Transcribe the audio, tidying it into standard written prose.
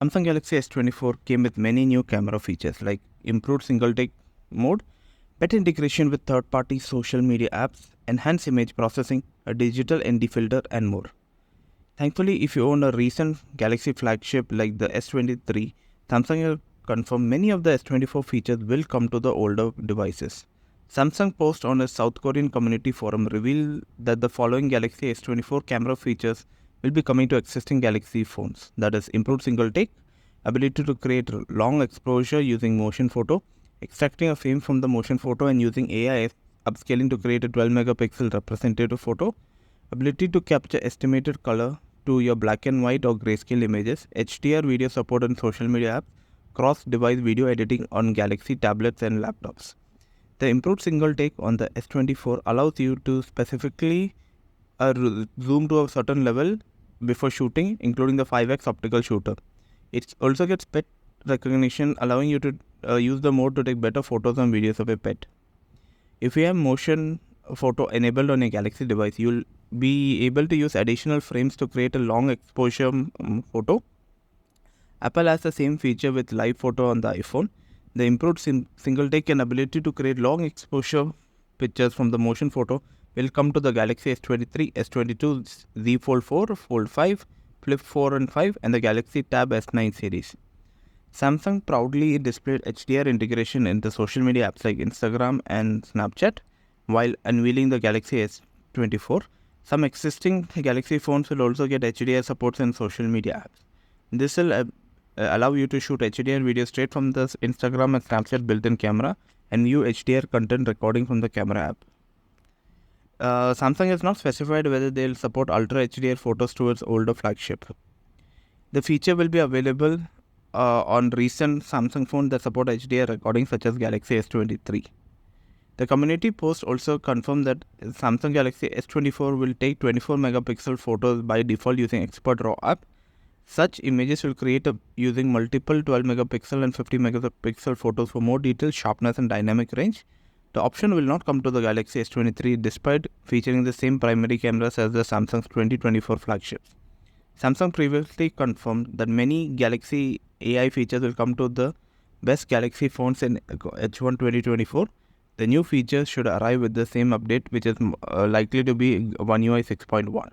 Samsung Galaxy S24 came with many new camera features like improved single take mode, better integration with third-party social media apps, enhanced image processing, a digital ND filter, and more. Thankfully, if you own a recent Galaxy flagship like the S23, Samsung will confirm many of the S24 features will come to the older devices. Samsung post on a South Korean community forum revealed that the following Galaxy S24 camera features will be coming to existing Galaxy phones. That is, improved single take, ability to create long exposure using motion photo, extracting a frame from the motion photo and using AI upscaling to create a 12 megapixel representative photo, ability to capture estimated color to your black and white or grayscale images, HDR video support on social media apps, cross-device video editing on Galaxy tablets and laptops. The improved single take on the S24 allows you to specifically zoom to a certain level before shooting, including the 5x optical shooter. It also gets pet recognition, allowing you to use the mode to take better photos and videos of a pet. If you have motion photo enabled on a Galaxy device, you'll be able to use additional frames to create a long exposure photo. Apple has the same feature with live photo on the iPhone. The improved single take and ability to create long exposure pictures from the motion photo will come to the Galaxy S23, S22, Z Fold 4, Fold 5, Flip 4 and 5 and the Galaxy Tab S9 series. Samsung proudly displayed HDR integration in the social media apps like Instagram and Snapchat while unveiling the Galaxy S24. Some existing Galaxy phones will also get HDR supports in social media apps. This will allow you to shoot HDR video straight from the Instagram and Snapchat built-in camera and view HDR content recording from the camera app. Samsung has not specified whether they'll support Ultra HDR photos towards older flagship. The feature will be available on recent Samsung phones that support HDR recording such as Galaxy S23. The community post also confirmed that Samsung Galaxy S24 will take 24 megapixel photos by default using Expert RAW app. Such images will create using multiple 12 megapixel and 50 megapixel photos for more detail, sharpness and dynamic range. The option will not come to the Galaxy S23 despite featuring the same primary cameras as the Samsung's 2024 flagships. Samsung previously confirmed that many Galaxy AI features will come to the best Galaxy phones in H1 2024. The new features should arrive with the same update, which is likely to be One UI 6.1.